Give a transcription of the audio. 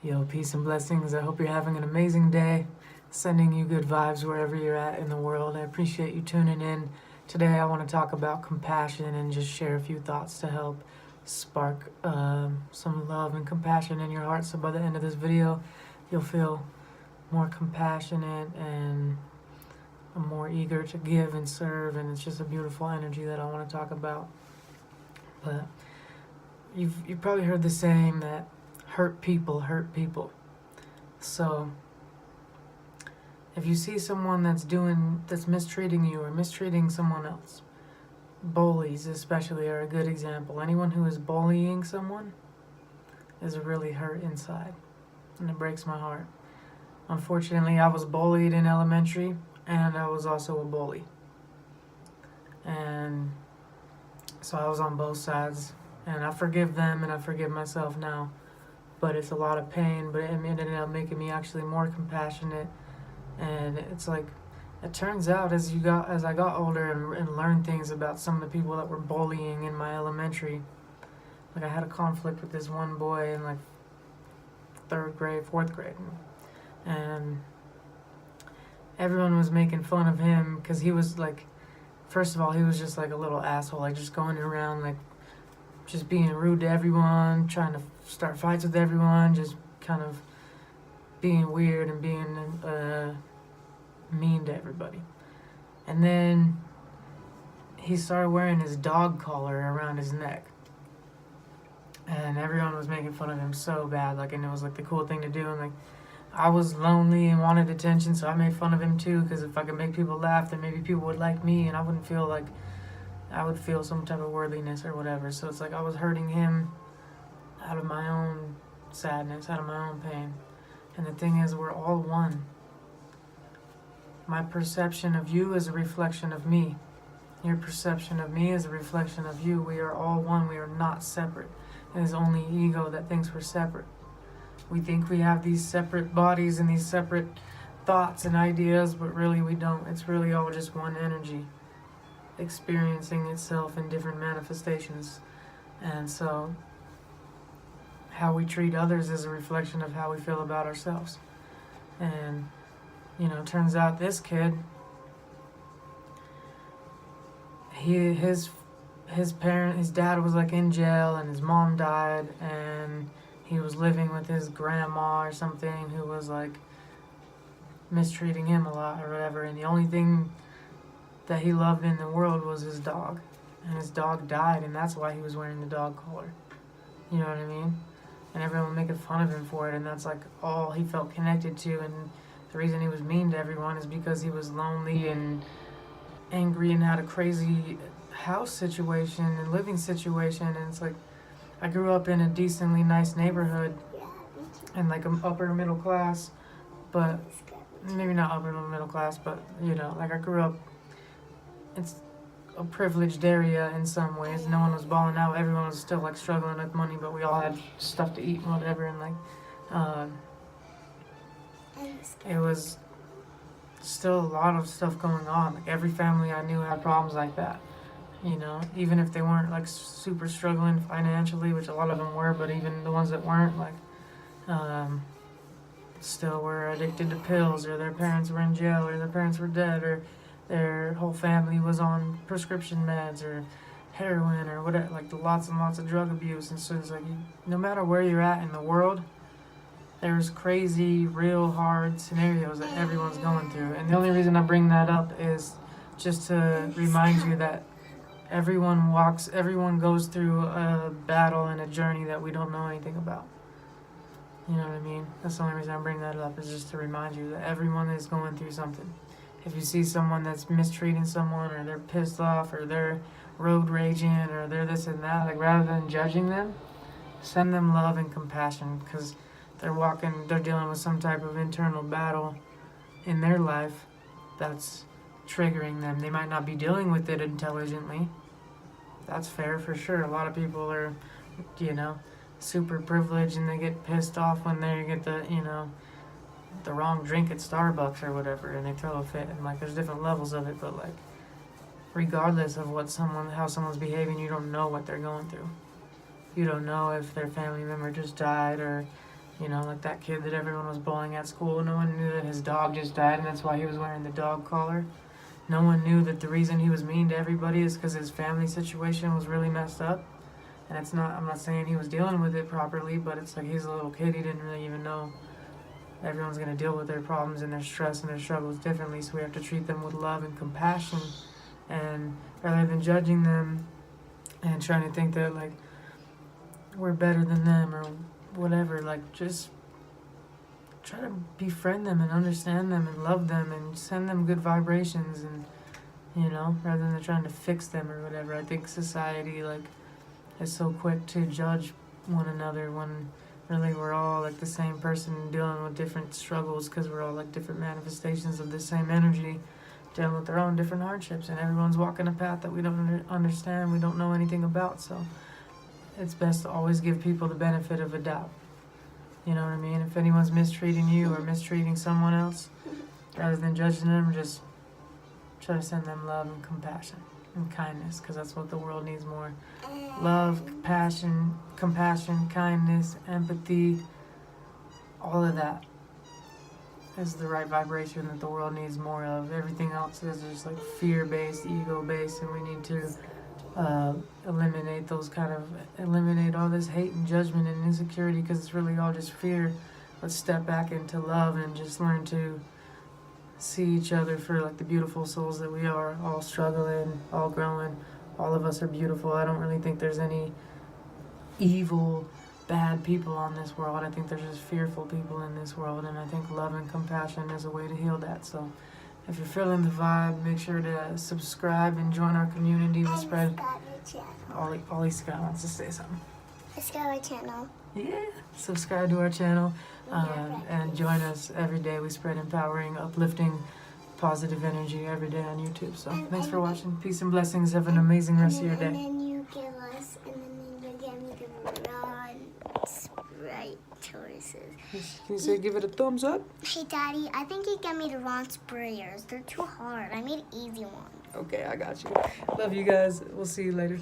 Yo, peace and blessings. I hope you're having an amazing day. Sending you good vibes wherever you're at in the world. I appreciate you tuning in. Today I want to talk about compassion and just share a few thoughts to help spark some love and compassion in your heart. So by the end of this video, you'll feel more compassionate and more eager to give and serve. And it's just a beautiful energy that I want to talk about. But you've probably heard the saying that hurt people hurt people. So if you see someone that's mistreating you or mistreating someone else, bullies especially are a good example. Anyone who is bullying someone is really hurt inside, and it breaks my heart. Unfortunately, I was bullied in elementary, and I was also a bully. And so I was on both sides, and I forgive them and I forgive myself now. But it's a lot of pain, but it ended up making me actually more compassionate. And it's like, it turns out as I got older and learned things about some of the people that were bullying in my elementary, like I had a conflict with this one boy in like 3rd grade, 4th grade, and everyone was making fun of him because he was like, first of all, he was just like a little asshole, like just going around like just being rude to everyone, trying to start fights with everyone, just kind of being weird and being mean to everybody. And then he started wearing his dog collar around his neck, and everyone was making fun of him so bad, like, and it was like the cool thing to do. And like, I was lonely and wanted attention, so I made fun of him too, because if I could make people laugh, then maybe people would like me, and I wouldn't feel like I would feel some type of worthiness or whatever. So it's like I was hurting him out of my own sadness, out of my own pain. And the thing is, we're all one. My perception of you is a reflection of me. Your perception of me is a reflection of you. We are all one. We are not separate. It is only ego that thinks we're separate. We think we have these separate bodies and these separate thoughts and ideas, but really we don't. It's really all just one energy experiencing itself in different manifestations. And so how we treat others is a reflection of how we feel about ourselves. And turns out this kid, his dad was like in jail, and his mom died, and he was living with his grandma or something who was like mistreating him a lot or whatever. And the only thing that he loved in the world was his dog, and his dog died, and that's why he was wearing the dog collar. You know what I mean? And everyone making fun of him for it, and that's like all he felt connected to. And the reason he was mean to everyone is because he was lonely and angry and had a crazy house situation and living situation. And it's like, I grew up in a decently nice neighborhood and like an upper middle class, but maybe not upper middle class, but like I grew up, it's a privileged area in some ways. No one was balling out. Everyone was still like struggling with money, but we all had stuff to eat and whatever. And like, it was still a lot of stuff going on. Like every family I knew had problems like that. Even if they weren't like super struggling financially, which a lot of them were, but even the ones that weren't, like, still were addicted to pills, or their parents were in jail, or their parents were dead, or their whole family was on prescription meds or heroin or whatever, like lots and lots of drug abuse. And so it's like, no matter where you're at in the world, there's crazy, real hard scenarios that everyone's going through. And the only reason I bring that up is just to remind you that everyone goes through a battle and a journey that we don't know anything about. You know what I mean? That's the only reason I bring that up, is just to remind you that everyone is going through something. If you see someone that's mistreating someone, or they're pissed off, or they're road raging, or they're this and that, like, rather than judging them, send them love and compassion, because they're dealing with some type of internal battle in their life that's triggering them. They might not be dealing with it intelligently. That's fair, for sure. A lot of people are, super privileged, and they get pissed off when they get the wrong drink at Starbucks or whatever, and they throw a fit. And like, there's different levels of it, but like, regardless of how someone's behaving, you don't know what they're going through. You don't know if their family member just died, or You know, like that kid that everyone was bullying at school. No one knew that his dog just died and that's why he was wearing the dog collar. No one knew that the reason he was mean to everybody is because his family situation was really messed up. And it's not, I'm not saying he was dealing with it properly, but it's like he's a little kid. He didn't really even know everyone's going to deal with their problems and their stress and their struggles differently. So we have to treat them with love and compassion. And rather than judging them and trying to think that, like, we're better than them or whatever, like, just try to befriend them and understand them and love them and send them good vibrations, and you know, rather than trying to fix them or whatever. I think society, like, is so quick to judge one another when really we're all like the same person dealing with different struggles, because we're all like different manifestations of the same energy dealing with their own different hardships, and everyone's walking a path that we don't understand, we don't know anything about. So it's best to always give people the benefit of a doubt. You know what I mean? If anyone's mistreating you or mistreating someone else, rather than judging them, just try to send them love and compassion and kindness, because that's what the world needs more. Love, compassion, kindness, empathy, all of that is the right vibration that the world needs more of. Everything else is just like fear-based, ego-based, and we need to eliminate all this hate and judgment and insecurity, because it's really all just fear. Let's step back into love and just learn to see each other for like the beautiful souls that we are, all struggling, all growing. All of us are beautiful. I don't really think there's any evil, bad people on this world. I think there's just fearful people in this world, and I think love and compassion is a way to heal that. So if you're feeling the vibe, make sure to subscribe and join our community. We spread. Ollie Scott wants to say something. Subscribe to our channel. Yeah, subscribe to our channel and join us every day. We spread empowering, uplifting, positive energy every day on YouTube. So thanks for watching. Peace and blessings. Have an amazing rest of your day. And then you give me the right choices. Can you say give it a thumbs up? Hey, Daddy, I think you gave me the wrong sprayers. They're too hard. I made easy ones. Okay, I got you. Love you guys. We'll see you later.